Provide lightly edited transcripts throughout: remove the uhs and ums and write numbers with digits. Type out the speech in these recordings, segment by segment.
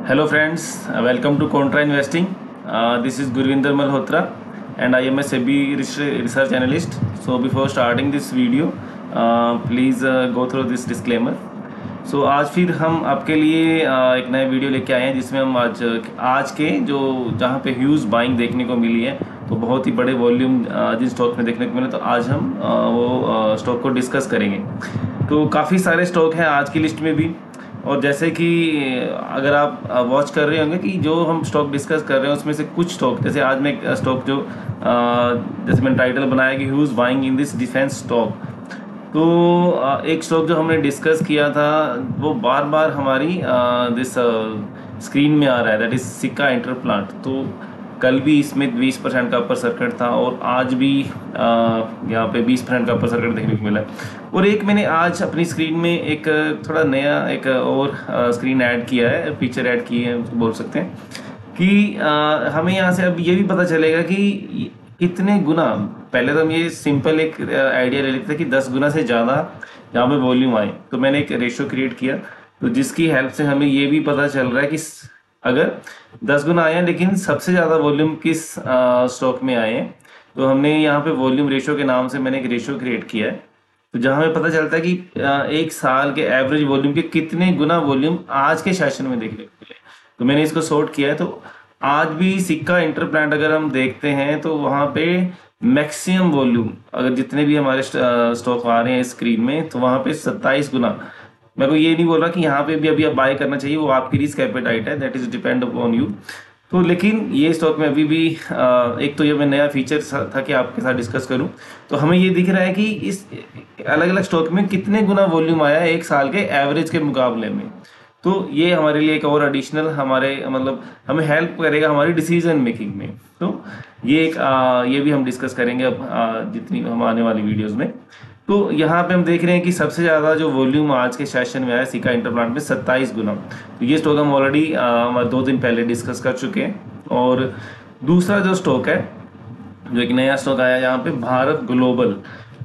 Hello friends, welcome to Contra Investing. This is Gurvinder Malhotra and I am a SEBI research analyst. So before starting this video, please go through this disclaimer. So आज फिर हम आपके लिए एक नया video लेके आए हैं जिसमें हम आज के जो जहाँ पे ह्यूज बाइंग देखने को मिली है, तो बहुत ही बड़े वॉल्यूम जिन स्टॉक में देखने को मिले, तो आज हम वो स्टॉक को डिस्कस करेंगे। तो काफ़ी सारे स्टॉक हैं आज की लिस्ट में भी, और जैसे कि अगर आप वॉच कर रहे होंगे कि जो हम स्टॉक डिस्कस कर रहे हैं उसमें से कुछ स्टॉक, जैसे आज में एक स्टॉक जो जैसे मैंने टाइटल बनाया कि huge buying in this defence stock, तो एक स्टॉक जो हमने डिस्कस किया था वो बार बार हमारी दिस स्क्रीन में आ रहा है, दैट इज सिक्का इंटरप्लांट। तो कल भी इसमें 20% का अपर सर्किट था और आज भी यहाँ पे 20% का अपर सर्किट देखने को मिला। और एक मैंने आज अपनी स्क्रीन में एक थोड़ा नया एक और स्क्रीन ऐड किया है, फीचर ऐड की है उसको बोल सकते हैं कि हमें यहाँ से अब ये भी पता चलेगा कि कितने गुना, पहले तो हम ये सिंपल एक आइडिया ले लेते थे कि 10 गुना से ज़्यादा यहाँ पे वॉल्यूम आए, तो मैंने एक रेशियो क्रिएट किया, तो जिसकी हेल्प से हमें ये भी पता चल रहा है कि अगर 10 गुना आए हैं लेकिन सबसे ज़्यादा वॉल्यूम किस स्टॉक में आए हैं, तो हमने यहाँ पे वॉल्यूम रेशियो के नाम से मैंने एक रेशियो क्रिएट किया है, तो जहाँ हमें पता चलता है कि एक साल के एवरेज वॉल्यूम के कितने गुना वॉल्यूम आज के सेशन में देखने को मिले। तो मैंने इसको सॉर्ट किया है, तो आज भी सिक्का इंटरप्लांट अगर हम देखते हैं तो वहाँ पे मैक्सिमम वॉल्यूम, अगर जितने भी हमारे स्टॉक आ रहे हैं स्क्रीन में, तो वहाँ पे 27 गुना। मैं को ये नहीं बोल रहा कि यहाँ पे भी अभी आप बाय करना चाहिए, वो आपकी रिस्क एपेटाइट है, that is depend upon you. तो लेकिन ये स्टॉक में अभी भी एक तो ये मैं नया फीचर था कि आपके साथ डिस्कस करूं, तो हमें ये दिख रहा है कि इस अलग अलग स्टॉक में कितने गुना वॉल्यूम आया है एक साल के एवरेज के मुकाबले में। तो ये हमारे लिए एक और एडिशनल हमारे मतलब हमें हेल्प करेगा हमारी डिसीजन मेकिंग में। तो ये एक ये भी हम डिस्कस करेंगे अब जितनी हम आने वाली वीडियोस में। तो यहाँ पे हम देख रहे हैं कि सबसे ज़्यादा जो वॉल्यूम आज के सेशन में आया सिक्का इंटरप्लांट में 27 गुना। तो ये स्टॉक हम ऑलरेडी 2 दिन पहले डिस्कस कर चुके हैं। और दूसरा जो स्टॉक है, जो एक नया स्टॉक आया यहाँ पे, भारत ग्लोबल,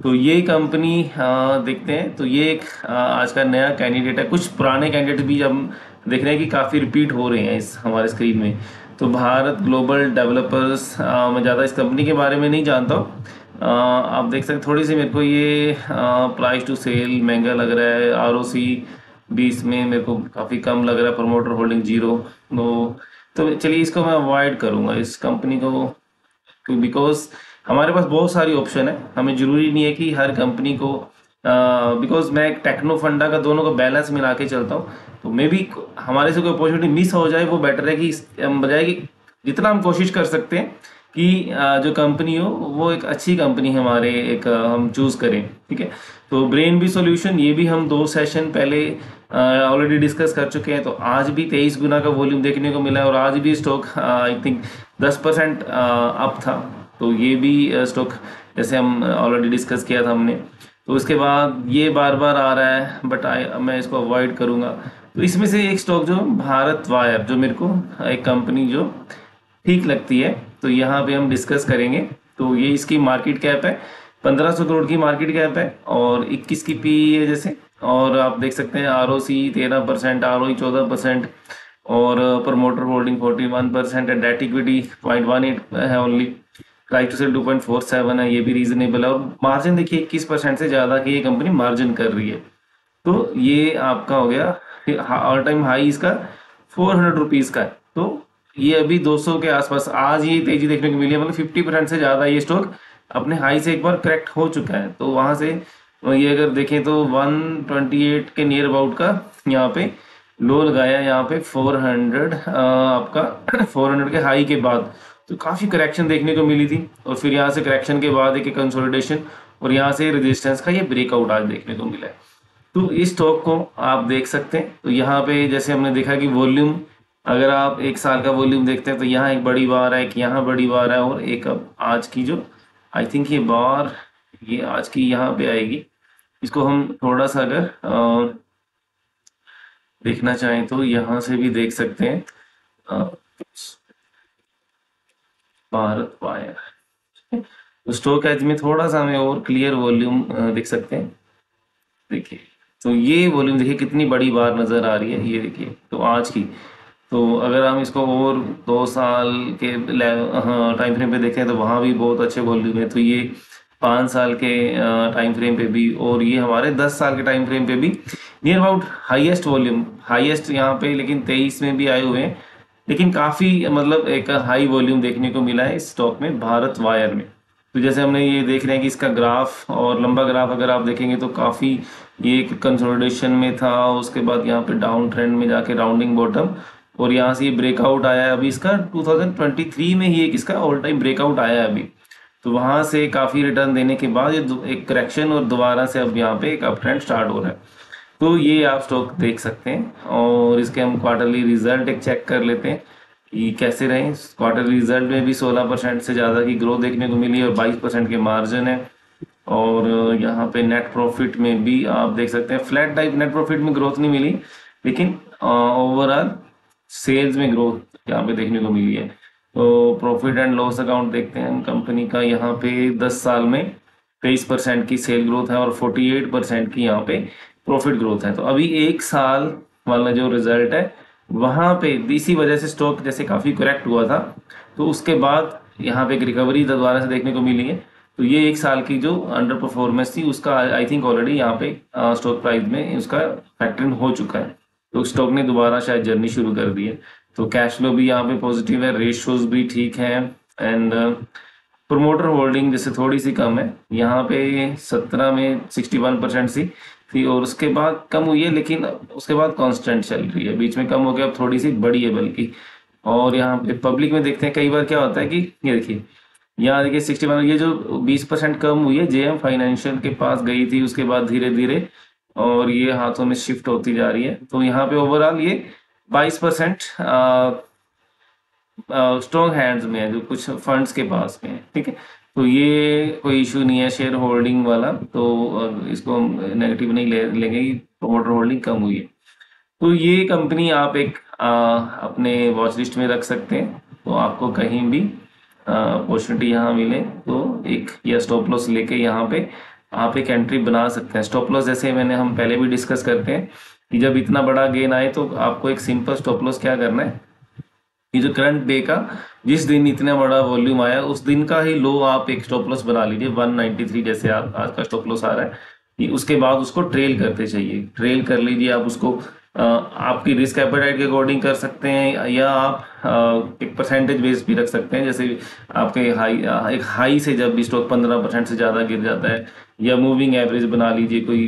तो ये कंपनी देखते हैं, तो ये एक आज का नया कैंडिडेट है। कुछ पुराने कैंडिडेट भी हम देख रहे हैं कि काफ़ी रिपीट हो रहे हैं इस हमारे स्क्रीन में। तो भारत ग्लोबल डेवलपर्स, मैं ज़्यादा इस कंपनी के बारे में नहीं जानता हूँ। आप देख सकते, थोड़ी सी मेरे को ये प्राइस टू सेल महंगा लग रहा है, आरओसी भी इसमें मेरे को काफ़ी कम लग रहा है, प्रमोटर होल्डिंग 0। तो चलिए इसको मैं अवॉइड करूँगा इस कंपनी को, बिकॉज हमारे पास बहुत सारी ऑप्शन है, हमें जरूरी नहीं है कि हर कंपनी को, बिकॉज मैं एक टेक्नो फंडा का दोनों को बैलेंस मिला के चलता हूँ, तो मे भी हमारे से कोई अपॉर्चुनिटी मिस हो जाए, वो बेटर है कि बजाय कि जितना हम कोशिश कर सकते हैं कि जो कंपनी हो वो एक अच्छी कंपनी हमारे एक हम चूज करें, ठीक है। तो ब्रेन बी सॉल्यूशन, ये भी हम 2 सेशन पहले ऑलरेडी डिस्कस कर चुके हैं। तो आज भी 23 गुना का वॉल्यूम देखने को मिला है और आज भी स्टॉक आई थिंक 10% अप था। तो ये भी स्टॉक जैसे हम ऑलरेडी डिस्कस किया था हमने, तो उसके बाद ये बार बार आ रहा है, बट मैं इसको अवॉइड करूँगा। तो इसमें से एक स्टॉक जो भारत वायर, जो मेरे को एक कंपनी जो ठीक लगती है, तो यहाँ पे हम डिस्कस करेंगे। तो ये इसकी मार्केट कैप है 1500 करोड़ की मार्केट कैप है और 21 की पी है जैसे, और आप देख सकते हैं आरओसी 13%, आरओई 14%, और प्रमोटर होल्डिंग 41% है, डेट इक्विटी 0.18 है ओनली, प्राइस टू सेल 2.47 है, ये भी रीजनेबल है। और मार्जिन देखिए 21% से ज़्यादा की ये कंपनी मार्जिन कर रही है। तो ये आपका हो गया ऑल टाइम हाई, इसका 400 रुपीज़ का है। तो ये अभी 200 के आसपास आज ये तेजी देखने को मिली है, मतलब 50% से ज़्यादा ये स्टॉक अपने हाई से एक बार करेक्ट हो चुका है। तो वहाँ से ये अगर देखें तो 128 के नियर अबाउट का यहाँ पे लो लगाया, यहाँ पे 400 आपका 400 के हाई के बाद, तो काफ़ी करेक्शन देखने को मिली थी। और फिर यहाँ से करेक्शन के बाद एक कंसोलिडेशन और यहाँ से रेजिस्टेंस का ये ब्रेकआउट आज देखने को मिला है। तो इस स्टॉक को आप देख सकते हैं। तो यहाँ पे जैसे हमने देखा कि वॉल्यूम, अगर आप एक साल का वॉल्यूम देखते हैं तो यहाँ एक बड़ी बार है, एक यहाँ बड़ी बार है, और एक अब आज की जो आई थिंक ये बार, ये आज की यहाँ पे आएगी। इसको हम थोड़ा सा अगर देखना चाहें तो यहाँ से भी देख सकते हैं, भारत वायर, तो स्टॉक एज में थोड़ा सा हमें और क्लियर वॉल्यूम देख सकते हैं। देखिए, तो ये वॉल्यूम देखिए कितनी बड़ी बार नजर आ रही है, ये देखिए। तो आज की, तो अगर हम इसको और 2 साल के टाइम फ्रेम पे देखें तो वहाँ भी बहुत अच्छे वॉल्यूम है। तो ये 5 साल के टाइम फ्रेम पे भी और ये हमारे 10 साल के टाइम फ्रेम पे भी near about highest volume, highest यहाँ पे लेकिन 23 में भी आए हुए हैं, लेकिन काफ़ी मतलब एक हाई वॉल्यूम देखने को मिला है इस स्टॉक में, भारत वायर में। तो जैसे हमने ये देख रहे हैं कि इसका ग्राफ और लंबा ग्राफ अगर आप देखेंगे तो काफ़ी ये एक कंसोलिडेशन में था, उसके बाद यहाँ पे डाउन ट्रेंड में जाके राउंडिंग बॉटम, और यहाँ से ये ब्रेकआउट आया है। अभी इसका 2023 में ही एक इसका ऑल टाइम ब्रेकआउट आया है अभी। तो वहाँ से काफ़ी रिटर्न देने के बाद ये एक करेक्शन और दोबारा से अब यहाँ पे एक अप ट्रेंड स्टार्ट हो रहा है। तो ये आप स्टॉक देख सकते हैं। और इसके हम क्वार्टरली रिजल्ट एक चेक कर लेते हैं कि कैसे रहे। क्वार्टर रिजल्ट में भी 16% से ज़्यादा की ग्रोथ देखने को मिली और 22% के मार्जिन है। और यहाँ पे नेट प्रॉफिट में भी आप देख सकते हैं फ्लैट टाइप नेट प्रॉफिट में ग्रोथ नहीं मिली, लेकिन ओवरऑल सेल्स में ग्रोथ यहाँ पे देखने को मिली है। तो प्रॉफिट एंड लॉस अकाउंट देखते हैं हम कंपनी का। यहाँ पे 10 साल में 23% की सेल ग्रोथ है और 48% की यहाँ पे प्रॉफिट ग्रोथ है। तो अभी 1 साल वाला जो रिजल्ट है वहाँ पे इसी वजह से स्टॉक जैसे काफ़ी करेक्ट हुआ था, तो उसके बाद यहाँ पे एक रिकवरी दोबारा से देखने को मिली है। तो ये 1 साल की जो अंडर परफॉर्मेंस थी उसका आई थिंक ऑलरेडी यहाँ पे स्टॉक प्राइस में उसका फैक्टरिंग हो चुका है। तो स्टॉक ने दोबारा शायद जर्नी शुरू कर दी है। तो कैश फ्लो भी यहाँ पे पॉजिटिव है, रेशियोज भी ठीक है। एंड प्रोमोटर होल्डिंग जैसे थोड़ी सी कम है, यहाँ पे 17 में 61% सी थी और उसके बाद कम हुई है, लेकिन उसके बाद कांस्टेंट चल रही है। बीच में कम हो गया, अब थोड़ी सी बड़ी है बल्कि। और यहाँ पे पब्लिक में देखते हैं कई बार क्या होता है कि ये देखिए यहाँ देखिए 61, ये जो 20% कम हुई है जेएम फाइनेंशियल के पास गई थी, उसके बाद धीरे धीरे और ये हाथों में शिफ्ट होती जा रही है। तो यहाँ पे ओवरऑल ये 22% स्ट्रॉन्ग हैंड्स में है, जो कुछ फंड्स के पास में है। ठीक है, तो ये कोई इशू नहीं है शेयर होल्डिंग वाला, तो इसको हम नेगेटिव नहीं लेंगे कि प्रोमोटर होल्डिंग कम हुई है। तो ये कंपनी आप एक अपने वॉच लिस्ट में रख सकते हैं। तो आपको कहीं भी अपॉर्चुनिटी यहाँ मिले तो एक या स्टॉप लॉस लेके यहाँ पे आप एक एंट्री बना सकते हैं। स्टॉप लॉस जैसे हम पहले भी डिस्कस करते हैं कि जब इतना बड़ा गेन आए तो आपको एक सिंपल स्टॉप लॉस क्या करना है, ये जो करंट डे का जिस दिन इतना बड़ा वॉल्यूम आया उस दिन का ही लो आप एक स्टॉप लॉस बना लीजिए 193 जैसे आप आज का स्टॉप लॉस आ रहा है कि उसके बाद उसको ट्रेल करते चाहिए, ट्रेल कर लीजिए। आप उसको आपकी रिस्क एपेटाइट के अकॉर्डिंग कर सकते हैं या आप एक परसेंटेज बेस भी रख सकते हैं। जैसे आपके एक हाई से जब भी स्टॉक 15% से ज़्यादा गिर जाता है, या मूविंग एवरेज बना लीजिए कोई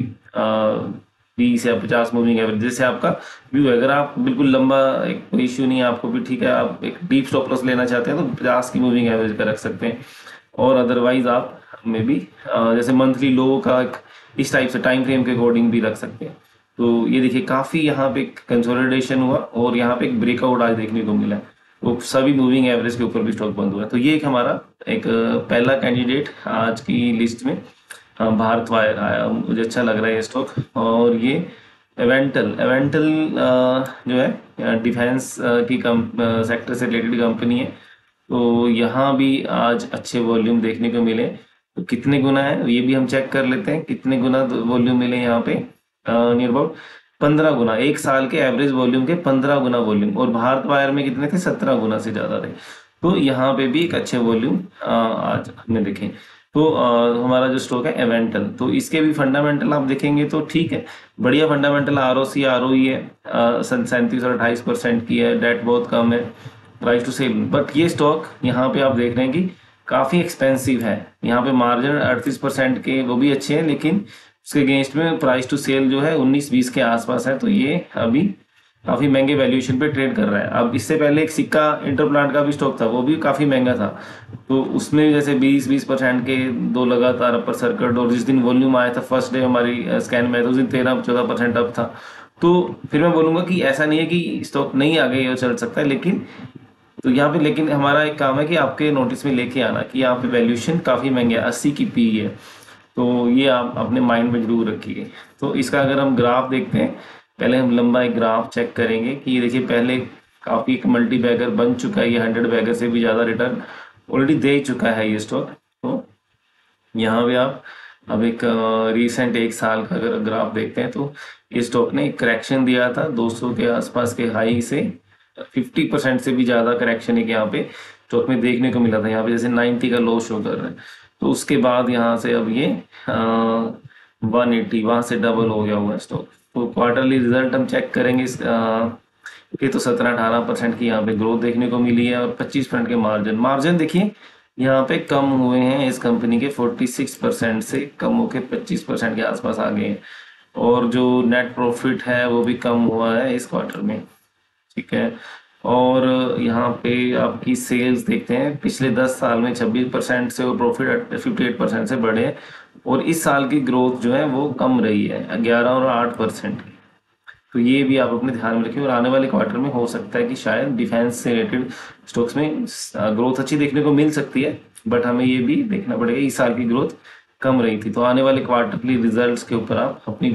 20 या 50 मूविंग एवरेज, जैसे आपका व्यू है। अगर आप बिल्कुल लंबा एक कोई इश्यू नहीं है आपको भी, ठीक है, आप एक डीप स्टॉप लॉस लेना चाहते हैं तो 50 की मूविंग एवरेज का रख सकते हैं। और अदरवाइज आप में भी जैसे मंथली लो का इस टाइप से टाइम फ्रेम के अकॉर्डिंग भी रख सकते हैं। तो ये देखिए काफ़ी यहाँ पे कंसोलिडेशन हुआ और यहाँ पे एक ब्रेकआउट आज देखने को मिला, वो सभी मूविंग एवरेज के ऊपर भी स्टॉक बंद हुआ। तो ये एक हमारा एक पहला कैंडिडेट आज की लिस्ट में भारत वायर आया, मुझे अच्छा लग रहा है ये स्टॉक। और ये एवेंटल जो है डिफेंस की सेक्टर से रिलेटेड कंपनी है। तो यहाँ भी आज अच्छे वॉल्यूम देखने को मिले। तो कितने गुना है ये भी हम चेक कर लेते हैं, कितने गुना वॉल्यूम मिले यहाँ पे। नियर अबाउट 15 गुना, 1 साल के एवरेज वॉल्यूम के 15 गुना वॉल्यूम, और भारत वायर में कितने थे, 17 गुना से ज्यादा थे। तो यहाँ पे भी एक अच्छे वॉल्यूम आज हमने देखे। तो हमारा जो स्टॉक है एवेंटल, तो इसके भी फंडामेंटल आप देखेंगे तो ठीक है, बढ़िया फंडामेंटल। ROC ROE है 37 और 28% की है, डेट बहुत कम है, प्राइस टू सेल। बट ये स्टॉक यहाँ पे आप देख रहे हैं कि काफी एक्सपेंसिव है। यहाँ पे मार्जिन 38% के वो भी अच्छे हैं, लेकिन उसके अगेंस्ट में प्राइस टू सेल जो है 19-20 के आसपास है। तो ये अभी काफी महंगे वैल्यूएशन पे ट्रेड कर रहा है। अब इससे पहले एक सिक्का इंटरप्लांट का भी स्टॉक था, वो भी काफी महंगा था, तो उसमें जैसे 20% के दो लगातार अपर सर्किट, और जिस दिन वॉल्यूम आया था फर्स्ट डे हमारी स्कैन में, तो उस दिन 13-14% अप था। तो फिर मैं बोलूंगा कि ऐसा नहीं है कि स्टॉक नहीं आगे ये चल सकता है, लेकिन तो यहाँ पे लेकिन हमारा एक काम है कि आपके नोटिस में लेके आना कि यहाँ पे वैल्यूएशन काफी महंगे है, 80 की पी है। तो ये आप अपने माइंड में जरूर रखिए। तो इसका अगर हम ग्राफ देखते हैं, पहले हम लंबा एक ग्राफ चेक करेंगे कि ये देखिए पहले काफी एक मल्टी बैगर बन चुका है, ये 100 बैगर से भी ज्यादा रिटर्न ऑलरेडी दे चुका है ये स्टॉक। तो यहाँ पे आप अब एक रिसेंट 1 साल का अगर ग्राफ देखते हैं तो इस स्टॉक ने एक करेक्शन दिया था 200 के आसपास के हाई से, 50% से भी ज़्यादा करेक्शन एक यहाँ पे स्टॉक में देखने को मिला था। यहाँ पे जैसे 90 का लो शो कर रहा है, तो उसके बाद यहाँ से अब ये 180 वहाँ से डबल हो गया हुआ है स्टॉक। तो क्वार्टरली रिजल्ट हम चेक करेंगे ये तो 17-18% की यहाँ पे ग्रोथ देखने को मिली है और 25% के मार्जिन देखिए यहाँ पे कम हुए हैं इस कंपनी के, 46% से कम होके 25% के आसपास आ गए हैं। और जो नेट प्रॉफिट है वो भी कम हुआ है इस क्वार्टर में, ठीक है। और यहाँ पे आपकी सेल्स देखते हैं, पिछले 10 साल में 26% से वो प्रॉफिट 58% से बढ़े हैं। और इस साल की ग्रोथ जो है वो कम रही है 11 और 8% की। तो ये भी आप अपने ध्यान में रखिए। और आने वाले क्वार्टर में हो सकता है कि शायद डिफेंस से रिलेटेड स्टॉक्स में ग्रोथ अच्छी देखने को मिल सकती है, बट हमें ये भी देखना पड़ेगा इस साल की ग्रोथ कम रही थी। तो आने वाले क्वार्टरली रिजल्ट्स के ऊपर आप अपनी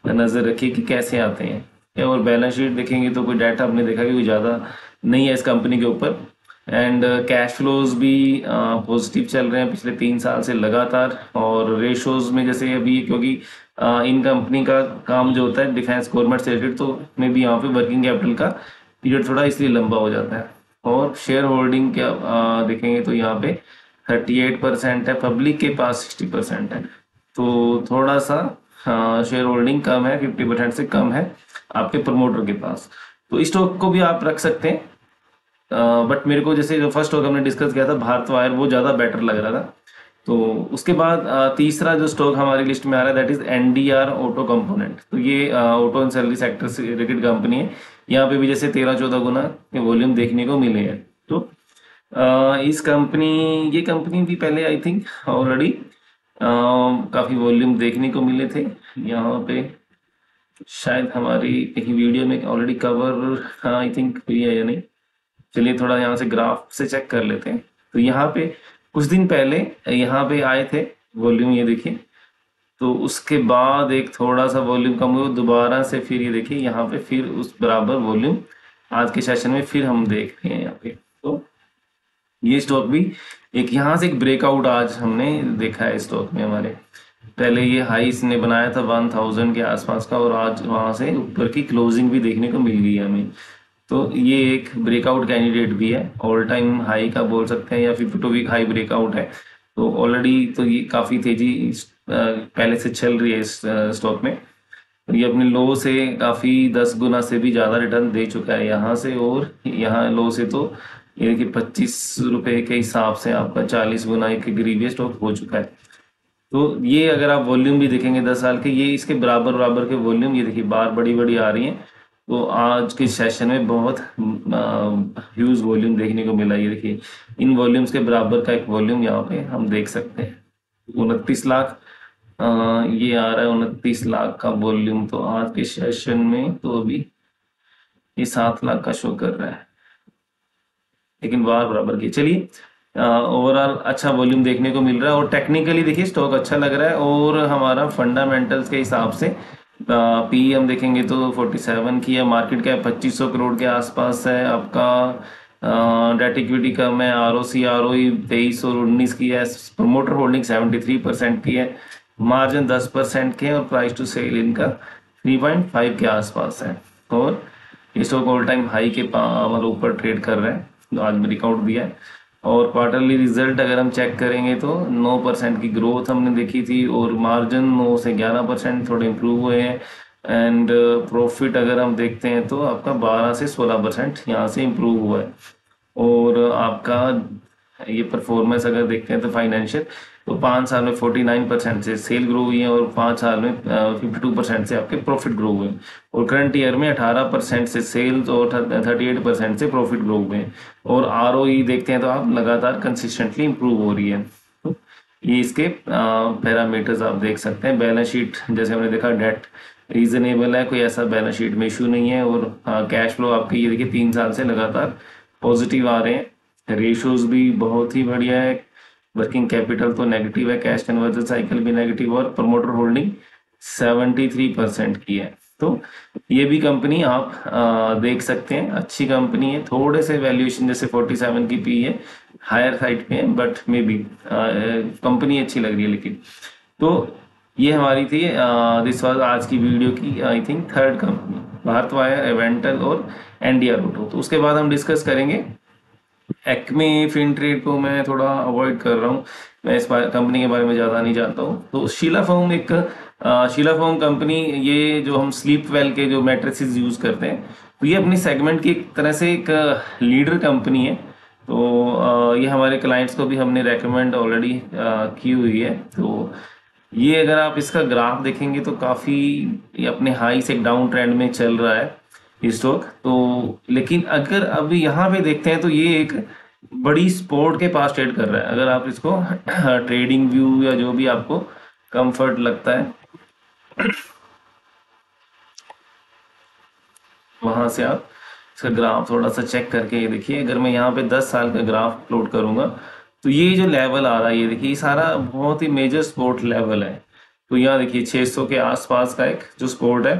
नज़र रखिए कि कैसे आते हैं। और बैलेंस शीट देखेंगे तो कोई डाटा आपने देखा कि कोई ज़्यादा नहीं है इस कंपनी के ऊपर। एंड कैश फ्लोज भी पॉजिटिव चल रहे हैं पिछले 3 साल से लगातार। और रेशोज में जैसे अभी क्योंकि इन कंपनी का काम जो होता है डिफेंस गवर्नमेंट से रिलेटेड, तो में भी यहाँ पे वर्किंग कैपिटल का पीरियड थोड़ा इसलिए लंबा हो जाता है। और शेयर होल्डिंग क्या देखेंगे तो यहाँ पे 38% है, पब्लिक के पास 60% है। तो थोड़ा सा शेयर होल्डिंग कम है, 50% से कम है आपके प्रमोटर के पास। तो इस स्टॉक को भी आप रख सकते हैं, बट मेरे को जैसे जो फर्स्ट स्टॉक हमने डिस्कस किया था भारत वायर, वो ज़्यादा बेटर लग रहा था। तो उसके बाद तीसरा जो स्टॉक हमारी लिस्ट में आ रहा है that is NDR auto component. तो ये ऑटो एंड सर्विस सेक्टर से रिलेटेड कंपनी है। यहाँ पे भी जैसे 13-14 गुना के वॉल्यूम देखने को मिले हैं। तो ये कंपनी भी पहले आई थिंक ऑलरेडी काफ़ी वॉल्यूम देखने को मिले थे। यहाँ पे शायद हमारी कहीं वीडियो में ऑलरेडी कवर आई थिंक हुई है या नहीं। चलिए थोड़ा यहाँ से ग्राफ से चेक कर लेते हैं। तो यहाँ पे कुछ दिन पहले यहाँ पे आए थे वॉल्यूम, ये देखिए। तो उसके बाद एक थोड़ा सा वॉल्यूम कम हुआ, दोबारा से फिर ये देखिए यहाँ पे फिर उस बराबर वॉल्यूम आज के सेशन में फिर हम देख रहे हैं यहाँ पे। तो ये स्टॉक भी एक यहाँ से एक ब्रेकआउट आज हमने देखा है स्टॉक में हमारे। पहले ये हाई इसने बनाया था 1000 के आसपास का, और आज वहाँ से ऊपर की क्लोजिंग भी देखने को मिल गई है हमें। तो ये एक ब्रेकआउट कैंडिडेट भी है, ऑल टाइम हाई का बोल सकते हैं या फिर 52 वीक हाई ब्रेकआउट है। तो ऑलरेडी तो ये काफ़ी तेजी पहले से चल रही है इस स्टॉक में। तो ये अपने लो से काफ़ी 10 गुना से भी ज़्यादा रिटर्न दे चुका है यहाँ से, और यहाँ लो से तो ये देखिए 25 रुपये के हिसाब से आपका 40 गुना एक करीब ये स्टॉक हो चुका है। तो ये अगर आप वॉल्यूम भी देखेंगे 10 साल के, ये इसके बराबर बराबर के वॉल्यूम ये देखिए बार बड़ी बड़ी आ रही हैं। तो आज के सेशन में बहुत ह्यूज वॉल्यूम देखने को मिला। ये देखिए इन वॉल्यूम्स के बराबर का एक वॉल्यूम यहाँ पे हम देख सकते हैं 29 लाख। ये आ रहा है 29 लाख का वॉल्यूम। तो आज के सेशन में तो अभी ये 7 लाख का शो कर रहा है, लेकिन बार बराबर की। चलिए ओवरऑल अच्छा वॉल्यूम देखने को मिल रहा है, और टेक्निकली देखिए स्टॉक अच्छा लग रहा है। और हमारा फंडामेंटल्स के हिसाब से पी हम देखेंगे तो 47 की है, मार्केट कैप 2500 करोड़ के आसपास है आपका। डेट इक्विटी कम है, आरओसी आरओई 23 और 19 की है, प्रमोटर होल्डिंग 73% की है, मार्जिन 10% के, और प्राइस टू सेल इनका 3.5 के आसपास है। और ये स्टॉक ऑल टाइम हाई के मतलब ऊपर ट्रेड कर रहा है, तो आज ब्रेकआउट दिया है। और क्वार्टरली रिजल्ट अगर हम चेक करेंगे तो 9% की ग्रोथ हमने देखी थी, और मार्जिन 9 से 11% थोड़े इम्प्रूव हुए हैं। एंड प्रॉफिट अगर हम देखते हैं तो आपका 12 से 16% यहाँ से इम्प्रूव हुआ है। और आपका ये परफॉर्मेंस अगर देखते हैं तो फाइनेंशियल, तो 5 साल में 49% से सेल ग्रो हुई है, और 5 साल में 52% से आपके प्रॉफिट ग्रो हुए हैं। और करंट ईयर में 18% से सेल्स और 38% से प्रॉफिट ग्रो हुए हैं। और आरओई देखते हैं तो आप लगातार कंसिस्टेंटली इंप्रूव हो रही है। तो ये इसके पैरामीटर्स आप देख सकते हैं। बैलेंस शीट जैसे हमने देखा डेट रीजनेबल है, कोई ऐसा बैलेंस शीट में इशू नहीं है। और कैश फ्लो आपके ये देखिए 3 साल से लगातार पॉजिटिव आ रहे हैं। रेशियोज भी बहुत ही बढ़िया है, वर्किंग कैपिटल तो नेगेटिव है, कैश कन्वर्जन साइकिल भी नेगेटिव, और प्रमोटर होल्डिंग 73% की है। तो ये भी कंपनी आप देख सकते हैं, अच्छी कंपनी है। थोड़े से वैल्यूएशन जैसे 47 की पी है, हायर साइड पे है, बट मे बी कंपनी अच्छी लग रही है। लेकिन तो ये हमारी थी दिस वाज आज की वीडियो की I think 3rd company. Bharat wire, एवेंटल और एनडीआर ऑटो। तो उसके बाद हम डिस्कस करेंगे एक्मे फिनट्रेड को मैं थोड़ा अवॉइड कर रहा हूँ, मैं इस कंपनी के बारे में ज़्यादा नहीं जानता हूँ। तो शीला फोम एक शीला फोम कंपनी, ये जो हम स्लीप वेल के जो मैट्रेसेस यूज़ करते हैं, तो ये अपनी सेगमेंट की एक तरह से एक लीडर कंपनी है। तो ये हमारे क्लाइंट्स को भी हमने रेकमेंड ऑलरेडी की हुई है। तो ये अगर आप इसका ग्राफ देखेंगे तो काफ़ी ये अपने हाई से एक डाउन ट्रेंड में चल रहा है ये स्टॉक। तो लेकिन अगर अभी यहाँ पे देखते हैं तो ये एक बड़ी सपोर्ट के पास ट्रेड कर रहा है। अगर आप इसको ट्रेडिंग व्यू या जो भी आपको कंफर्ट लगता है वहां से आप इसका ग्राफ थोड़ा सा चेक करके ये देखिए। अगर मैं यहाँ पे 10 साल का ग्राफ प्लॉट करूंगा तो ये जो लेवल आ रहा है, ये देखिए, ये सारा बहुत ही मेजर सपोर्ट लेवल है। तो यहाँ देखिए 600 के आसपास का एक जो सपोर्ट है,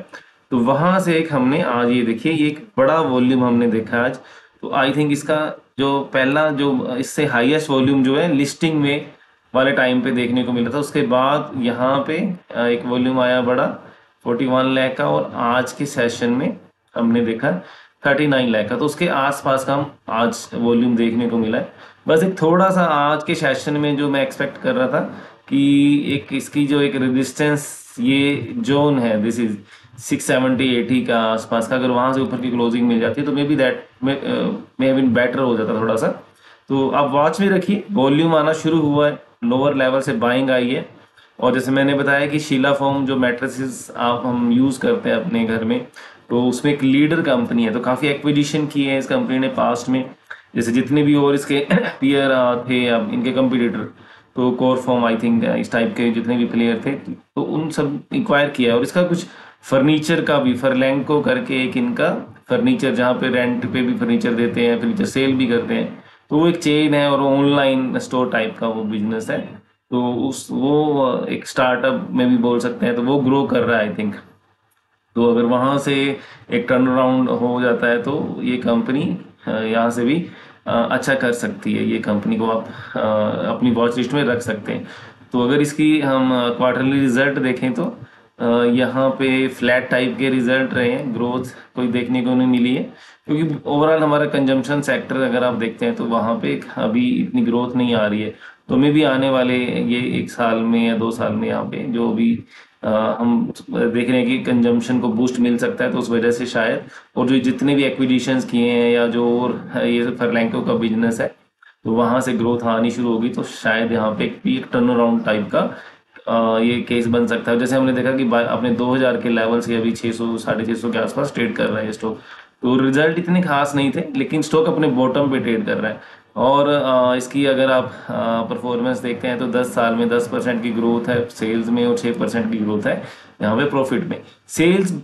तो वहां से एक हमने आज ये देखिए ये एक बड़ा वॉल्यूम हमने देखा आज। तो आई थिंक इसका जो पहला जो इससे हाईएस्ट वॉल्यूम जो है लिस्टिंग में वाले टाइम पे देखने को मिला था। उसके बाद यहाँ पे एक वॉल्यूम आया बड़ा 41 लाख का, और आज के सेशन में हमने देखा 39 लाख का। तो उसके आसपास का हम आज वॉल्यूम देखने को मिला है। बस एक थोड़ा सा आज के सेशन में जो मैं एक्सपेक्ट कर रहा था कि एक इसकी जो एक रेजिस्टेंस ये जोन है, दिस इज 670 80 का आसपास का, अगर वहां से ऊपर की क्लोजिंग मिल जाती है तो maybe that may have been better हो जाता थोड़ा सा। तो आप वॉच में रखिए, वॉल्यूम आना शुरू हुआ है, लोअर लेवल से बाइंग आई है। और जैसे मैंने बताया कि शीला फोम जो मैट्रेसेस आप हम यूज करते हैं अपने घर में, तो उसमें एक लीडर कंपनी है। तो काफी एक्विजिशन किए हैं इस कंपनी ने पास्ट में, जैसे जितने भी और इसके पीयर थे अब इनके कंपटीटर, तो कोर फॉर्म आई थिंक इस टाइप के जितने भी प्लेयर थे, तो उन सब इंक्वायर किया है। और इसका कुछ फर्नीचर का भी, फरलैंको करके एक इनका फर्नीचर जहाँ पे रेंट पे भी फर्नीचर देते हैं, फर्नीचर सेल भी करते हैं, तो वो एक चेन है और ऑनलाइन स्टोर टाइप का वो बिजनेस है। तो उस वो एक स्टार्टअप में भी बोल सकते हैं, तो वो ग्रो कर रहा है आई थिंक। तो अगर वहां से एक टर्न अराउंड हो जाता है तो ये कंपनी यहाँ से भी अच्छा कर सकती है। ये कंपनी को आप अपनी वॉच लिस्ट में रख सकते हैं। तो अगर इसकी हम क्वार्टरली रिजल्ट देखें तो यहाँ पे फ्लैट टाइप के रिजल्ट रहे हैं, ग्रोथ कोई देखने को नहीं मिली है, क्योंकि ओवरऑल हमारा कंजम्पशन सेक्टर अगर आप देखते हैं तो वहाँ पे अभी इतनी ग्रोथ नहीं आ रही है। तो मे भी आने वाले ये 1 साल में या 2 साल में यहाँ पे जो भी हम देख रहे हैं कि कंजम्पशन को बूस्ट मिल सकता है, तो उस वजह से शायद, और जो जितने भी एक्विजिशंस किए हैं या जो और ये फरलैंको का बिजनेस है, तो वहां से ग्रोथ आनी शुरू होगी, तो शायद यहाँ पे एक टर्न अराउंड टाइप का ये केस बन सकता है। जैसे हमने देखा कि अपने 2000 के लेवल से अभी 600 650 के आसपास ट्रेड कर रहा है स्टॉक। तो रिजल्ट इतने खास नहीं थे, लेकिन स्टॉक अपने बॉटम पे ट्रेड कर रहा है। और इसकी अगर आप परफॉर्मेंस देखते हैं तो 10 साल में 10% की ग्रोथ है सेल्स में, और 6% की ग्रोथ है यहाँ पे प्रॉफिट में। सेल्स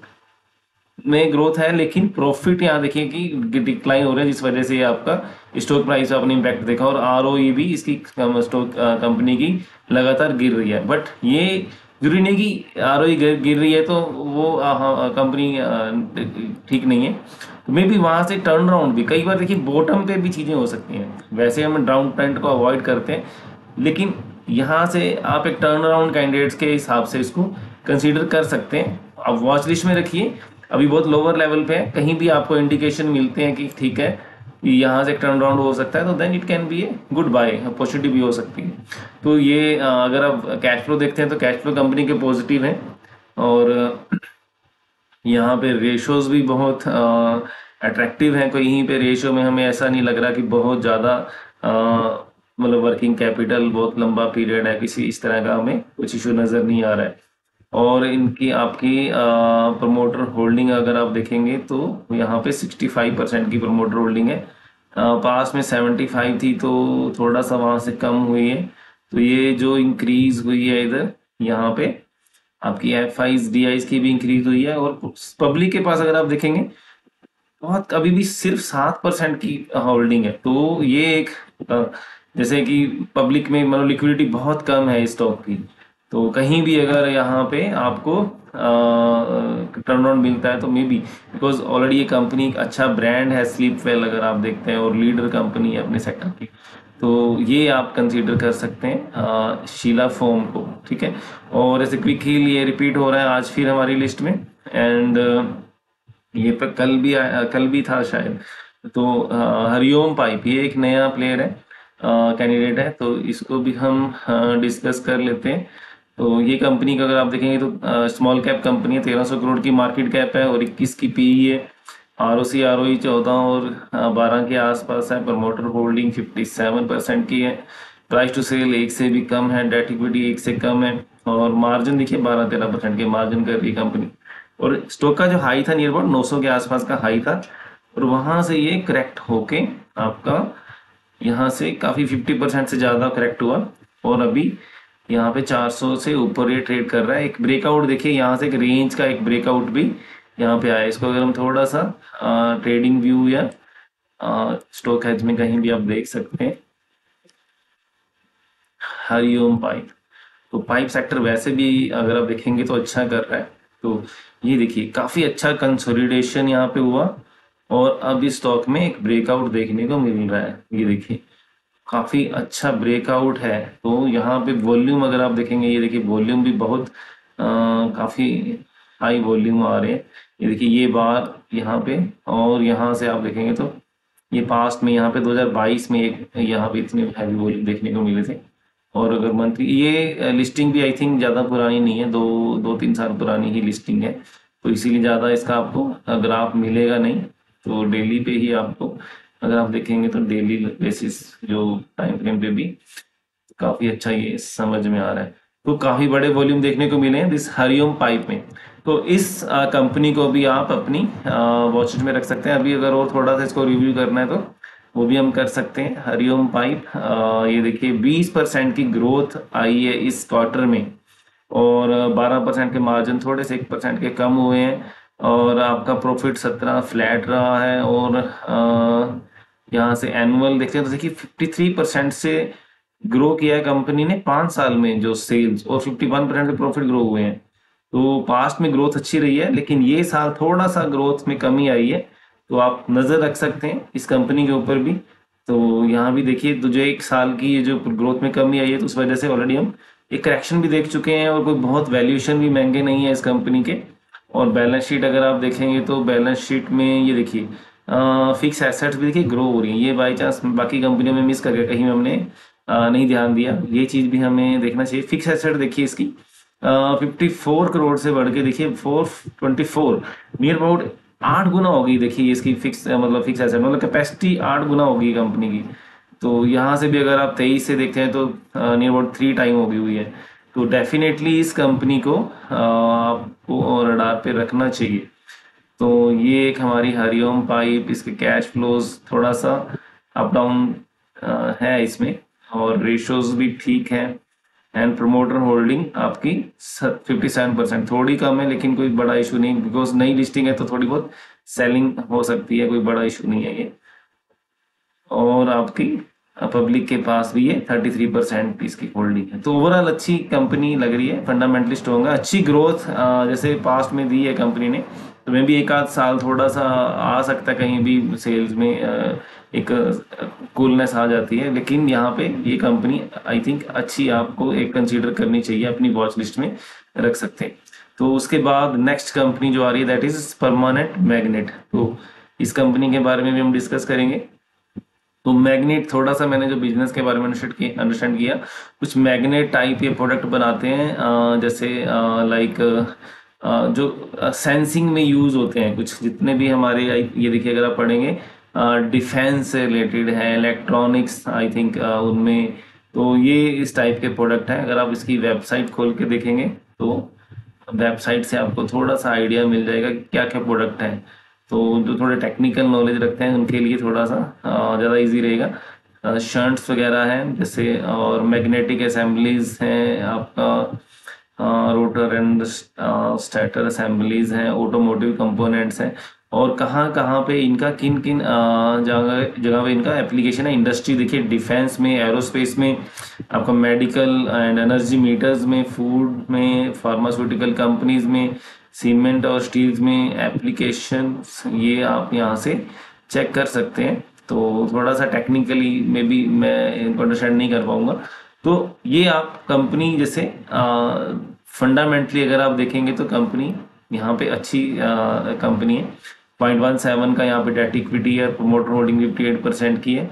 में ग्रोथ है, लेकिन प्रॉफिट यहाँ देखिए कि डिक्लाइन हो रहा है, जिस वजह से आपका स्टॉक प्राइस आपने इम्पैक्ट देखा। और आरओई भी इसकी स्टॉक कंपनी की लगातार गिर रही है। बट ये जरूरी नहीं कि आरओई गिर रही है तो वो कंपनी ठीक नहीं है। तो मे बी वहां से टर्न अराउंड भी, कई बार देखिए बॉटम पे भी चीजें हो सकती हैं। वैसे हम डाउन ट्रेंड को अवॉइड करते हैं, लेकिन यहाँ से आप एक टर्न अराउंड कैंडिडेट्स के हिसाब से इसको कंसीडर कर सकते हैं। आप वॉच लिस्ट में रखिए, अभी बहुत लोअर लेवल पे है, कहीं भी आपको इंडिकेशन मिलते हैं कि ठीक है यहाँ से टर्न अराउंड हो सकता है, तो then it can be a good buy, opportunity भी हो सकती है। तो ये अगर आप कैश फ्लो देखते हैं तो कैश फ्लो कंपनी के पॉजिटिव हैं, और यहाँ पे रेशोज भी बहुत अट्रैक्टिव हैं। कहीं पे रेशो में हमें ऐसा नहीं लग रहा कि बहुत ज़्यादा मतलब वर्किंग कैपिटल बहुत लंबा पीरियड है, किसी इस तरह का हमें कुछ इशू नज़र नहीं आ रहा है। और इनकी आपकी प्रमोटर होल्डिंग अगर आप देखेंगे तो यहाँ पे 65% की प्रमोटर होल्डिंग है। पास में 75 थी, तो थोड़ा सा वहां से कम हुई है। तो ये जो इंक्रीज हुई है इधर, यहाँ पे आपकी एफ आईज डी आईज की भी इंक्रीज हुई है। और पब्लिक के पास अगर आप देखेंगे बहुत अभी भी सिर्फ 7% की होल्डिंग है। तो ये एक जैसे कि पब्लिक में मतलब लिक्विडिटी बहुत कम है स्टॉक की। तो कहीं भी अगर यहाँ पे आपको टर्न अराउंड मिलता है तो मे बी, बिकॉज ऑलरेडी ये कंपनी एक अच्छा ब्रांड है स्लीप वेल अगर आप देखते हैं, और लीडर कंपनी है अपने सेक्टर की, तो ये आप कंसीडर कर सकते हैं शीला फोम को। ठीक है, और ऐसे क्विकली ये रिपीट हो रहा है आज फिर हमारी लिस्ट में। एंड ये पर कल भी था शायद। तो हरिओम पाइप ये एक नया प्लेयर है, कैंडिडेट है, तो इसको भी हम डिस्कस कर लेते हैं। तो ये कंपनी का अगर आप देखेंगे तो स्मॉल कैप कंपनी है, 1300 करोड़ की मार्केट कैप है और 21 की पीई है। R O C R O ई 14 और 12 के आसपास है। प्रमोटर होल्डिंग 57% की है। प्राइस टू सेल 1 से भी कम है। डेट इक्विटी 1 से कम है। और मार्जिन देखिए 12-13% के मार्जिन कर रही कंपनी। और स्टॉक का जो हाई था नियर अबाउट 900 के आसपास का हाई था, और वहां से ये करेक्ट होके आपका यहाँ से काफी 50% से ज्यादा करेक्ट हुआ, और अभी यहाँ पे 400 से ऊपर ये ट्रेड कर रहा है। एक ब्रेकआउट देखिए, यहाँ से एक रेंज का एक ब्रेकआउट भी यहाँ पे आया। इसको अगर हम थोड़ा सा ट्रेडिंग व्यू या स्टॉक हेज में कहीं भी आप देख सकते हैं। हरिओम पाइप, तो पाइप सेक्टर वैसे भी अगर आप देखेंगे तो अच्छा कर रहा है। तो ये देखिए काफी अच्छा कंसोलिडेशन यहाँ पे हुआ, और अब इस स्टॉक में एक ब्रेकआउट देखने को मिल रहा है। ये देखिए काफी अच्छा ब्रेकआउट है। तो यहाँ पे वॉल्यूम अगर आप देखेंगे, ये देखिए वॉल्यूम भी बहुत काफी हाई वॉल्यूम आ रहे हैं। ये देखिए ये बार यहाँ पे, और यहाँ से आप देखेंगे तो ये पास्ट में यहाँ पे 2022 में एक यहाँ पे इतने हैवी वॉल्यूम देखने को मिले थे। और अगर मंथली ये लिस्टिंग भी आई थिंक ज़्यादा पुरानी नहीं है, 2-3 साल पुरानी ही लिस्टिंग है, तो इसीलिए ज़्यादा इसका आपको ग्राफ मिलेगा नहीं। तो डेली पे ही आपको अगर आप देखेंगे तो डेली बेसिस जो टाइम फ्रेम पे भी काफ़ी अच्छा ये समझ में आ रहा है। तो काफ़ी बड़े वॉल्यूम देखने को मिले हैं दिस हरिओम पाइप में। तो इस कंपनी को भी आप अपनी वॉच लिस्ट में रख सकते हैं। अभी अगर और थोड़ा सा इसको रिव्यू करना है तो वो भी हम कर सकते हैं। हरिओम पाइप ये देखिए 20% की ग्रोथ आई है इस क्वार्टर में, और 12% के मार्जिन थोड़े से 1% के कम हुए हैं, और आपका प्रॉफिट 17 फ्लैट रहा है। और यहाँ से एनुअल देखते हैं तो देखिए 53% से ग्रो किया है कंपनी ने 5 साल में जो सेल्स, और 51% के प्रॉफिट ग्रो हुए हैं। तो पास्ट में ग्रोथ अच्छी रही है, लेकिन ये साल थोड़ा सा ग्रोथ में कमी आई है। तो आप नजर रख सकते हैं इस कंपनी के ऊपर भी। तो यहाँ भी देखिए, तो जो 1 साल की ये जो ग्रोथ में कमी आई है, तो उस वजह से ऑलरेडी हम एक करेक्शन भी देख चुके हैं, और कोई बहुत वैल्यूएशन भी महंगे नहीं है इस कंपनी के। और बैलेंस शीट अगर आप देखेंगे तो बैलेंस शीट में ये देखिए फिक्स एसेट्स भी देखिए ग्रो हो रही है। ये बाई चांस बाकी कंपनियों में मिस करके कहीं हमने नहीं ध्यान दिया, ये चीज भी हमें देखना चाहिए। फिक्स एसेट देखिए इसकी 54 करोड़ से बढ़ के देखिए 424, नियर अबाउट 8 गुना हो गई। देखिए इसकी फिक्स मतलब फिक्स एसेट मतलब कैपेसिटी 8 गुना होगी कंपनी की। तो यहाँ से भी अगर आप 23 से देखते हैं तो नियर अबाउट 3 टाइम हो गई हुई है। तो डेफिनेटली इस कंपनी को आपको रडार पे रखना चाहिए। तो ये एक हमारी हरिओम पाइप, इसके कैश फ्लोज थोड़ा सा अप डाउन है इसमें, और रेशियोज भी ठीक है। एंड प्रमोटर होल्डिंग आपकी 57%, थोड़ी कम है लेकिन कोई बड़ा इशू नहीं, बिकॉज नई लिस्टिंग है तो थोड़ी बहुत सेलिंग हो सकती है, कोई बड़ा इशू नहीं है ये। और आपकी पब्लिक के पास भी ये 33% इसकी होल्डिंग है। तो ओवरऑल अच्छी कंपनी लग रही है, फंडामेंटली स्ट्रॉन्ग है, अच्छी ग्रोथ जैसे पास्ट में दी है कंपनी ने। तो मे भी एक आध साल थोड़ा सा आ सकता है कहीं भी सेल्स में एक कूलनेस आ जाती है, लेकिन यहाँ पे ये कंपनी आई थिंक अच्छी आपको एक कंसीडर करनी चाहिए, अपनी वॉच लिस्ट में रख सकते हैं। तो उसके बाद नेक्स्ट कंपनी जो आ रही है दैट इज परमानेंट मैग्नेट। तो इस कंपनी के बारे में भी हम डिस्कस करेंगे। तो मैग्नेट थोड़ा सा मैंने जो बिजनेस के बारे में अंडरस्टैंड किया, कुछ मैग्नेट टाइप ये प्रोडक्ट बनाते हैं जैसे लाइक जो सेंसिंग में यूज होते हैं कुछ, जितने भी हमारे ये देखिए अगर आप पढ़ेंगे डिफेंस से रिलेटेड है, इलेक्ट्रॉनिक्स आई थिंक उनमें। तो ये इस टाइप के प्रोडक्ट हैं। अगर आप इसकी वेबसाइट खोल के देखेंगे तो वेबसाइट से आपको थोड़ा सा आइडिया मिल जाएगा कि क्या क्या प्रोडक्ट हैं। तो जो थोड़े टेक्निकल नॉलेज रखते हैं उनके लिए थोड़ा सा ज़्यादा इजी रहेगा। शंट्स वगैरह हैं जैसे, और मैग्नेटिक असेंबलीज हैं आपका, रोटर एंड स्टेटर असेंबलीज हैं, ऑटोमोटिव कंपोनेंट्स हैं। और कहाँ कहाँ पे इनका किन किन जगह जगह पे इनका एप्लीकेशन है। इंडस्ट्री देखिए डिफेंस में, एरोस्पेस में, आपका मेडिकल एंड एनर्जी मीटर्स में, फूड में, फार्मास्यूटिकल कंपनीज में, सीमेंट और स्टील्स में एप्लीकेशन, ये आप यहाँ से चेक कर सकते हैं। तो थोड़ा सा टेक्निकली में भी मैं इनको अंडरस्टैंड नहीं कर पाऊंगा। तो ये आप कंपनी जैसे फंडामेंटली अगर आप देखेंगे तो कंपनी यहाँ पे अच्छी कंपनी है। 0.17 का यहाँ पे डेट इक्विटी है, प्रमोटर होल्डिंग 58% की है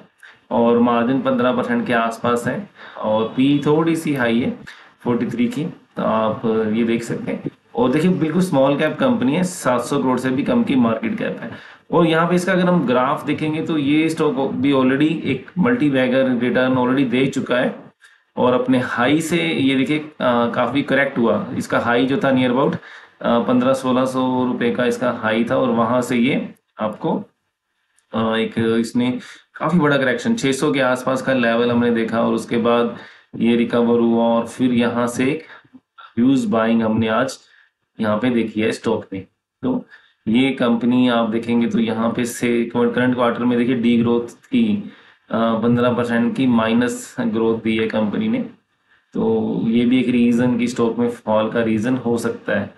और मार्जिन 15% के आसपास है और पी थोड़ी सी हाई है 43 की, तो आप ये देख सकते हैं। और देखिए बिल्कुल स्मॉल कैप कंपनी है, 700 करोड़ से भी कम की मार्केट कैप है। और यहाँ पे इसका अगर हम ग्राफ देखेंगे तो ये स्टॉक भी ऑलरेडी एक मल्टी बैगर रिटर्न ऑलरेडी दे चुका है और अपने हाई से ये देखिए काफ़ी करेक्ट हुआ। इसका हाई जो था नियर अबाउट 1500-1600 रुपये का इसका हाई था और वहाँ से ये आपको एक इसने काफ़ी बड़ा करेक्शन 600 के आसपास का लेवल हमने देखा और उसके बाद ये रिकवर हुआ और फिर यहाँ से ह्यूज बाइंग हमने आज यहाँ पे देखी है स्टॉक में। तो ये कंपनी आप देखेंगे तो यहाँ पे से करंट क्वार्टर में देखिए डी ग्रोथ की 15% की माइनस ग्रोथ दी है कंपनी ने। तो ये भी एक रीज़न की स्टॉक में फॉल का रीज़न हो सकता है।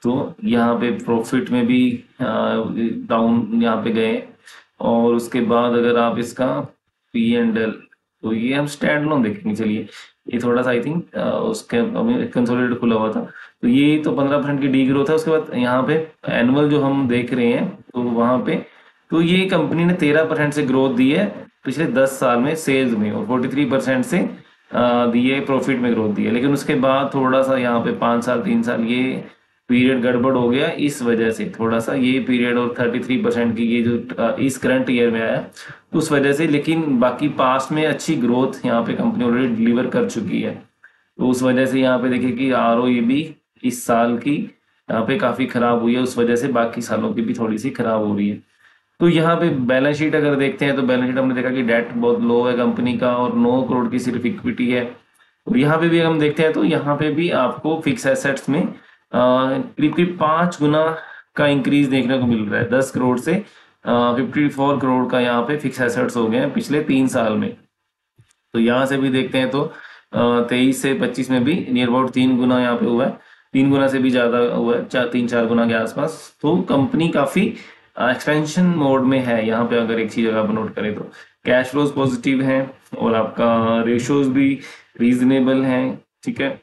तो यहाँ पे प्रॉफिट में भी डाउन यहाँ पे गए और उसके बाद अगर आप इसका पी एंड एल, तो ये हम स्टैंड लोन देखेंगे। चलिए ये थोड़ा सा आई थिंक उसके कंसोलिडेटेड खुला हुआ था, तो ये तो 15% की डी ग्रोथ है। उसके बाद यहाँ पे एनुअल जो हम देख रहे हैं तो वहाँ पे तो ये कंपनी ने 13% से ग्रोथ दी है पिछले 10 साल में सेल्स में और 43% से दी है प्रॉफिट में ग्रोथ दी है। लेकिन उसके बाद थोड़ा सा यहाँ पे 5 साल 3 साल ये पीरियड गड़बड़ हो गया, इस वजह से थोड़ा सा ये पीरियड और 33% की ये जो इस करंट ईयर में आया तो उस वजह से। लेकिन बाकी पास्ट में अच्छी ग्रोथ यहाँ पे कंपनी ऑलरेडी डिलीवर कर चुकी है, तो उस वजह से यहाँ पे देखिए कि आरओई भी इस साल की यहाँ पे काफ़ी ख़राब हुई है, उस वजह से बाकी सालों की भी थोड़ी सी ख़राब हो रही है। तो यहाँ पे बैलेंस शीट अगर देखते हैं तो बैलेंस शीट हमने देखा कि डेट बहुत लो है कंपनी का और 9 करोड़ की सिर्फ इक्विटी है। तो यहाँ पे भी हम देखते हैं तो यहाँ पे भी आपको फिक्स एसेट्स में करीब करीब 5 गुना का इंक्रीज देखने को मिल रहा है। 10 करोड़ से 54 करोड़ का यहाँ पे फिक्स एसेट्स हो गए हैं पिछले 3 साल में। तो यहाँ से भी देखते हैं तो 23 से 25 में भी नियर अबाउट 3 गुना यहाँ पे हुआ है, 3 गुना से भी ज़्यादा हुआ है, 3-4 गुना के आसपास। तो कंपनी काफ़ी एक्सपेंशन मोड में है। यहाँ पे अगर एक चीज़ अगर आप नोट करें तो कैश फ्लोज पॉजिटिव हैं और आपका रेशियोज भी रीजनेबल हैं, ठीक है।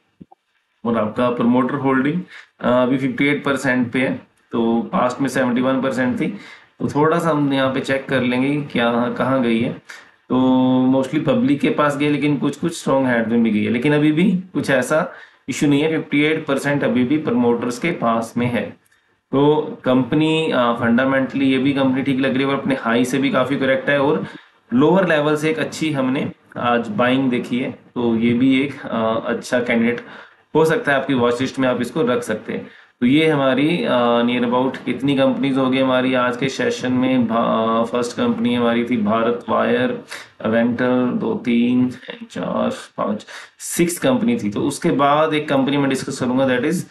और आपका प्रमोटर होल्डिंग अभी 58% पे है, तो पास्ट में 71% थी। तो थोड़ा सा हम यहाँ पे चेक कर लेंगे क्या कहाँ गई है। तो मोस्टली पब्लिक के पास गई, लेकिन कुछ कुछ स्ट्रॉन्ग हैंड में भी गई है, लेकिन अभी भी कुछ ऐसा इशू नहीं है। 58% अभी भी प्रमोटर्स के पास में है। तो कंपनी फंडामेंटली ये भी कंपनी ठीक लग रही है और अपने हाई से भी काफ़ी करेक्ट है और लोअर लेवल से एक अच्छी हमने आज बाइंग देखी है। तो ये भी एक अच्छा कैंडिडेट हो सकता है, आपकी वॉच लिस्ट में आप इसको रख सकते हैं। तो ये हमारी नियर अबाउट कितनी कंपनीज हो गई हमारी आज के सेशन में। फर्स्ट कंपनी हमारी थी भारत वायर, अवेंटर 2 3 4 5 6 कंपनी थी। तो उसके बाद एक कंपनी मैं डिस्कस करूंगा, that is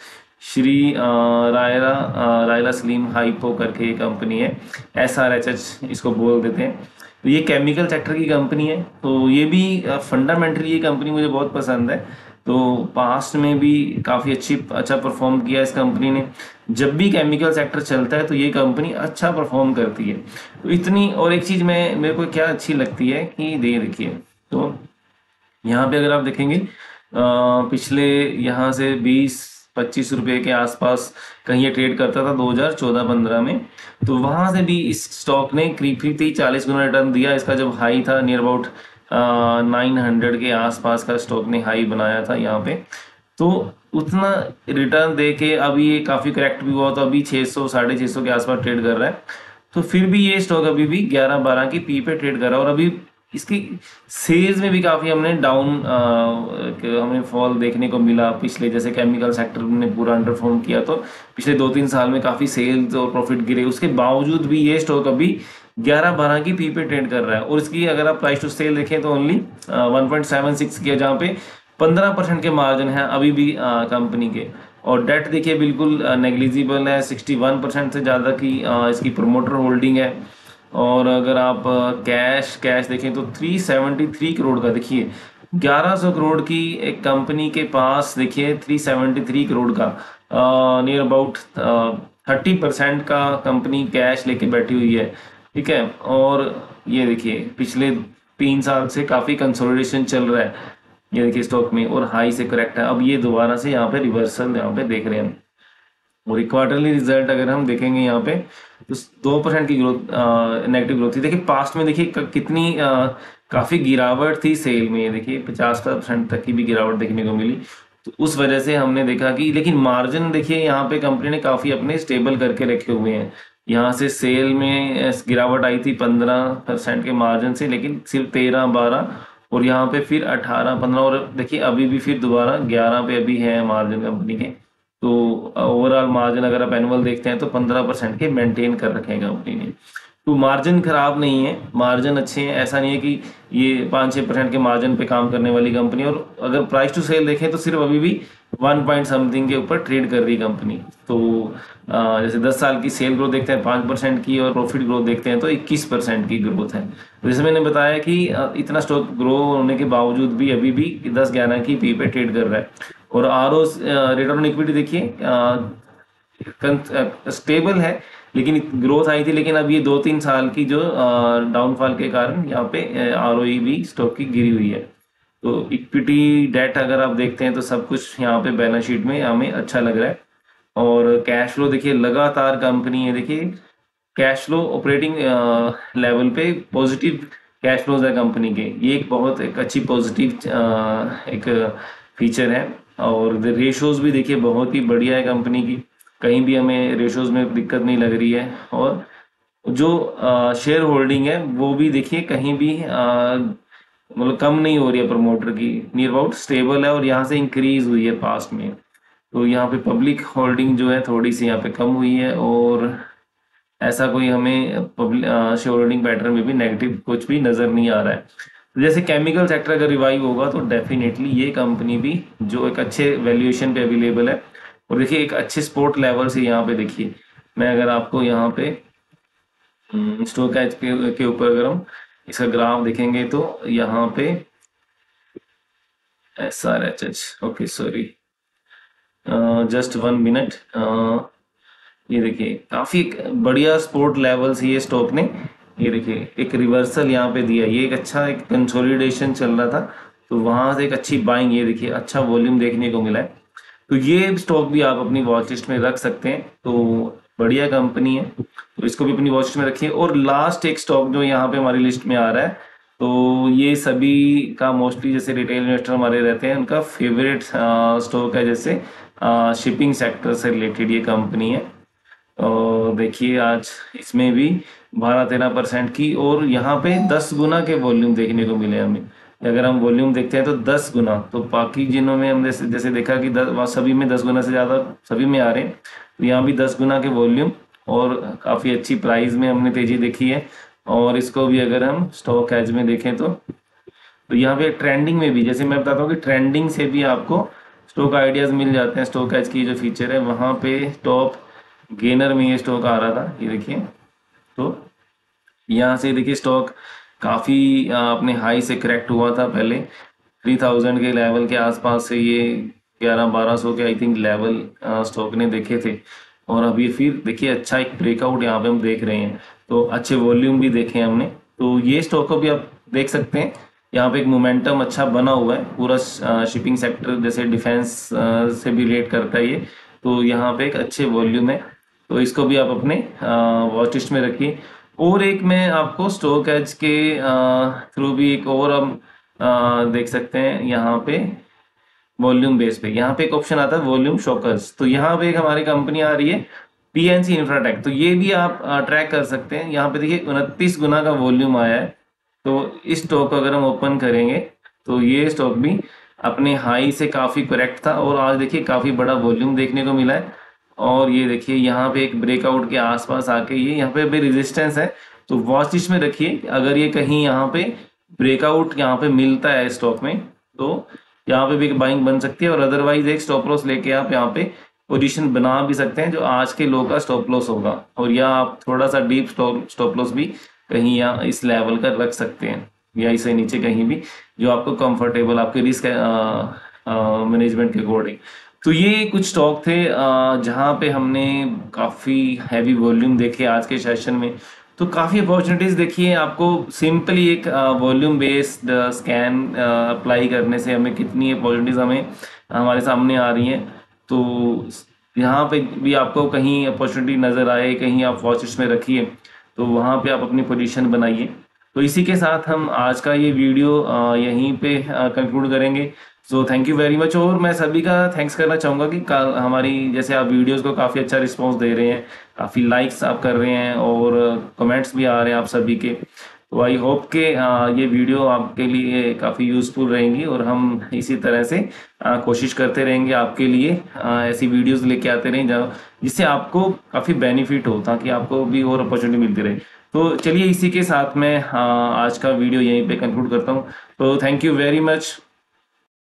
Shri Raila slim hypo करके कंपनी है, SRHH इसको बोल देते हैं। तो ये केमिकल सेक्टर की कंपनी है। तो ये भी फंडामेंटली ये कंपनी मुझे बहुत पसंद है। तो पास्ट में भी काफ़ी अच्छा परफॉर्म किया इस कंपनी ने। जब भी केमिकल सेक्टर चलता है तो ये कंपनी अच्छा परफॉर्म करती है। तो इतनी, और एक चीज़ मेरे को क्या अच्छी लगती है कि देखिए तो यहाँ पे अगर आप देखेंगे पिछले यहाँ से 20-25 रुपये के आसपास कहीं ये ट्रेड करता था 2014-15 में। तो वहाँ से भी इस स्टॉक ने करीब 40 गुना रिटर्न दिया। इसका जब हाई था नियर अबाउट 900 के आसपास का स्टॉक ने हाई बनाया था यहाँ पे। तो उतना रिटर्न दे के अभी ये काफ़ी करेक्ट भी हुआ, तो अभी 600-650 के आसपास ट्रेड कर रहा है। तो फिर भी ये स्टॉक अभी भी 11-12 की पी पे ट्रेड कर रहा है और अभी इसकी सेल्स में भी काफ़ी हमने हमें फॉल देखने को मिला। पिछले जैसे केमिकल सेक्टर ने पूरा अंडरफॉर्म किया, तो पिछले 2-3 साल में काफ़ी सेल्स और प्रॉफिट गिरे। उसके बावजूद भी ये स्टॉक अभी 11-12 की पी पे ट्रेड कर रहा है और इसकी अगर आप प्राइस टू सेल देखें तो ओनली 1.76 की है, जहाँ पे 15% के मार्जिन है अभी भी कंपनी के। और डेट देखिए बिल्कुल नेग्लिजिबल है, 61% से ज़्यादा की इसकी प्रमोटर होल्डिंग है। और अगर आप कैश देखें तो 373 करोड़ का, देखिए 1100 करोड़ की एक कंपनी के पास देखिए 373 करोड़ का नियर अबाउट 30% का कंपनी कैश लेके बैठी हुई है, ठीक है। और ये देखिए पिछले 3 साल से काफ़ी कंसोलिडेशन चल रहा है ये देखिए स्टॉक में और हाई से करेक्ट है। अब ये दोबारा से यहाँ पे रिवर्सल यहाँ पे देख रहे हैं। और क्वार्टरली रिजल्ट अगर हम देखेंगे यहाँ पे तो 2% की ग्रोथ, नेगेटिव ग्रोथ थी। देखिए पास्ट में देखिए कितनी काफ़ी गिरावट थी सेल में, देखिए 50% तक की भी गिरावट देखने को मिली। तो उस वजह से हमने देखा कि, लेकिन मार्जिन देखिए यहाँ पे कंपनी ने काफ़ी अपने स्टेबल करके रखे हुए हैं। यहाँ से सेल में गिरावट आई थी 15% के मार्जिन से, लेकिन सिर्फ 13-12, और यहाँ पे फिर 18-15, और देखिए अभी भी फिर दोबारा 11 पे अभी है मार्जिन कंपनी के। तो ओवरऑल मार्जिन अगर आप एनुअल देखते हैं तो 15% के मेंटेन कर रखे हैं कंपनी ने। तो मार्जिन खराब नहीं है, मार्जिन अच्छे हैं, ऐसा नहीं है कि ये 5-6% के मार्जिन पे काम करने वाली कंपनी। और अगर प्राइस टू सेल देखें तो सिर्फ अभी भी 1 पॉइंट समथिंग के ऊपर ट्रेड कर रही है कंपनी। तो जैसे 10 साल की सेल ग्रोथ देखते हैं 5% की, और प्रॉफिट ग्रोथ देखते हैं तो 21% की ग्रोथ है। तो जैसे मैंने बताया कि इतना स्टॉक ग्रो होने के बावजूद भी अभी भी 10-11 की पी पे ट्रेड कर रहा है। और आरओ रिटर्न ऑन इक्विटी देखिए स्टेबल है, लेकिन ग्रोथ आई थी, लेकिन अब ये 2-3 साल की जो डाउनफॉल के कारण यहाँ पे आरओई भी स्टॉक की गिरी हुई है। तो इक्विटी डेट अगर आप देखते हैं तो सब कुछ यहाँ पे बैलेंस शीट में हमें अच्छा लग रहा है। और कैश फ्लो देखिए लगातार कंपनी है, देखिए कैश फ्लो ऑपरेटिंग लेवल पे पॉजिटिव कैश फ्लोज है कंपनी के। ये एक अच्छी पॉजिटिव एक फीचर है। और रेशोज भी देखिए बहुत ही बढ़िया है कंपनी की, कहीं भी हमें रेशोज में दिक्कत नहीं लग रही है। और जो शेयर होल्डिंग है वो भी देखिए कहीं भी मतलब कम नहीं हो रही है प्रमोटर की, नियर अबाउट स्टेबल है, और यहाँ से इंक्रीज हुई है पास्ट में। तो यहाँ पे पब्लिक होल्डिंग जो है थोड़ी सी यहाँ पे कम हुई है, और ऐसा कोई हमें पब्लिक शेयर होल्डिंग पैटर्न में भी नेगेटिव कुछ भी नजर नहीं आ रहा है। तो जैसे केमिकल सेक्टर अगर रिवाइव होगा तो डेफिनेटली ये कंपनी भी जो एक अच्छे वैल्यूएशन पे अवेलेबल है, और देखिए एक अच्छे सपोर्ट लेवल से यहाँ पे देखिए, मैं अगर आपको यहाँ पे स्टॉक एज के ऊपर अगर हम इसका ग्राफ देखेंगे तो यहाँ पे SRHH, okay sorry, just 1 minute, ये देखिए काफी बढ़िया सपोर्ट लेवल से ये स्टॉक ने, ये देखिए एक रिवर्सल यहाँ पे दिया, ये एक अच्छा एक कंसोलिडेशन चल रहा था, तो वहां से एक अच्छी बाइंग, ये देखिए अच्छा वॉल्यूम देखने को मिला है। तो ये स्टॉक भी आप अपनी वॉच लिस्ट में रख सकते हैं, तो बढ़िया कंपनी है, तो इसको भी अपनी वॉच लिस्ट में रखिए। और लास्ट एक स्टॉक जो यहाँ पे हमारी लिस्ट में आ रहा है, तो ये सभी का मोस्टली जैसे रिटेल इन्वेस्टर हमारे रहते हैं उनका फेवरेट स्टॉक है, जैसे शिपिंग सेक्टर से रिलेटेड ये कंपनी है। और देखिए आज इसमें भी 12-13% की, और यहाँ पे 10 गुना के वॉल्यूम देखने को मिले हमें। अगर हम वॉल्यूम देखते हैं तो 10 गुना, तो बाकी जिनों में हम जैसे देखा कि सभी में 10 गुना से ज़्यादा सभी में आ रहे हैं, तो यहाँ भी 10 गुना के वॉल्यूम, और काफ़ी अच्छी प्राइस में हमने तेजी देखी है। और इसको भी अगर हम स्टॉक एज में देखें तो यहाँ पे ट्रेंडिंग में भी, जैसे मैं बताता हूँ कि ट्रेंडिंग से भी आपको स्टॉक आइडियाज मिल जाते हैं। स्टॉक एज की जो फीचर है वहाँ पे टॉप गेनर में ये स्टॉक आ रहा था, ये देखिए। तो यहाँ से देखिए स्टॉक काफ़ी अपने हाई से करेक्ट हुआ था पहले, 3000 के लेवल के आसपास से ये 1100-1200 के आई थिंक लेवल स्टॉक ने देखे थे। और अभी फिर देखिए अच्छा एक ब्रेकआउट यहाँ पे हम देख रहे हैं, तो अच्छे वॉल्यूम भी देखे हमने। तो ये स्टॉक को भी आप देख सकते हैं, यहाँ पे एक मोमेंटम अच्छा बना हुआ है, पूरा शिपिंग सेक्टर जैसे डिफेंस से भी रिलेट करता है ये, तो यहाँ पे एक अच्छे वॉल्यूम है, तो इसको भी आप अपने वॉच लिस्ट में रखिए। और एक मैं आपको स्टॉक एज के थ्रू भी एक और हम देख सकते हैं, यहाँ पे वॉल्यूम बेस पे यहाँ पे एक ऑप्शन आता है वॉल्यूम शॉकर्स, तो यहाँ पे एक हमारी कंपनी आ रही है PNC इंफ्राटेक, तो ये भी आप ट्रैक कर सकते हैं। यहाँ पे देखिए 29 गुना का वॉल्यूम आया है, तो इस स्टॉक को अगर हम ओपन करेंगे तो ये स्टॉक भी अपने हाई से काफ़ी करेक्ट था, और आज देखिए काफ़ी बड़ा वॉल्यूम देखने को मिला है। और ये देखिए यहाँ पे एक ब्रेकआउट के आसपास आके ये यहाँ पे भी रेजिस्टेंस है, तो वॉच लिस्ट में रखिए। अगर ये कहीं यहाँ पे ब्रेकआउट यहाँ पे मिलता है स्टॉक में, तो यहाँ पे भी एक बाइंग बन सकती है, और अदरवाइज एक स्टॉप लॉस लेके आप यहाँ पे पोजीशन बना भी सकते हैं, जो आज के लो का स्टॉप लॉस होगा। और या आप थोड़ा सा डीप स्टॉप लॉस भी कहीं यहाँ इस लेवल का रख सकते हैं, या इससे नीचे कहीं भी, जो आपको कंफर्टेबल आपके रिस्क मैनेजमेंट के अकॉर्डिंग। तो ये कुछ स्टॉक थे जहाँ पे हमने काफ़ी हैवी वॉल्यूम देखे आज के सेशन में। तो काफ़ी अपॉर्चुनिटीज़ देखी है आपको, सिंपली एक वॉल्यूम बेस्ड स्कैन अप्लाई करने से हमें कितनी अपॉर्चुनिटीज़ हमें हमारे सामने आ रही हैं। तो यहाँ पे भी आपको कहीं अपॉर्चुनिटी नज़र आए, कहीं आप वॉच लिस्ट में रखिए, तो वहाँ पे आप अपनी पोजीशन बनाइए। तो इसी के साथ हम आज का ये वीडियो यहीं पे कंक्लूड करेंगे। So thank you very much. और मैं सभी का थैंक्स करना चाहूँगा कि हमारी जैसे आप वीडियोस को काफ़ी अच्छा रिस्पॉन्स दे रहे हैं, काफ़ी लाइक्स आप कर रहे हैं और कमेंट्स भी आ रहे हैं आप सभी के। तो आई होप कि ये वीडियो आपके लिए काफ़ी यूज़फुल रहेंगी और हम इसी तरह से कोशिश करते रहेंगे आपके लिए ऐसी वीडियोस लेके आते रहें जिससे आपको काफ़ी बेनिफिट हो, ताकि आपको भी और अपॉर्चुनिटी मिलती रहे। तो चलिए इसी के साथ मैं आज का वीडियो यहीं पे कंक्लूड करता हूँ। तो थैंक यू वेरी मच।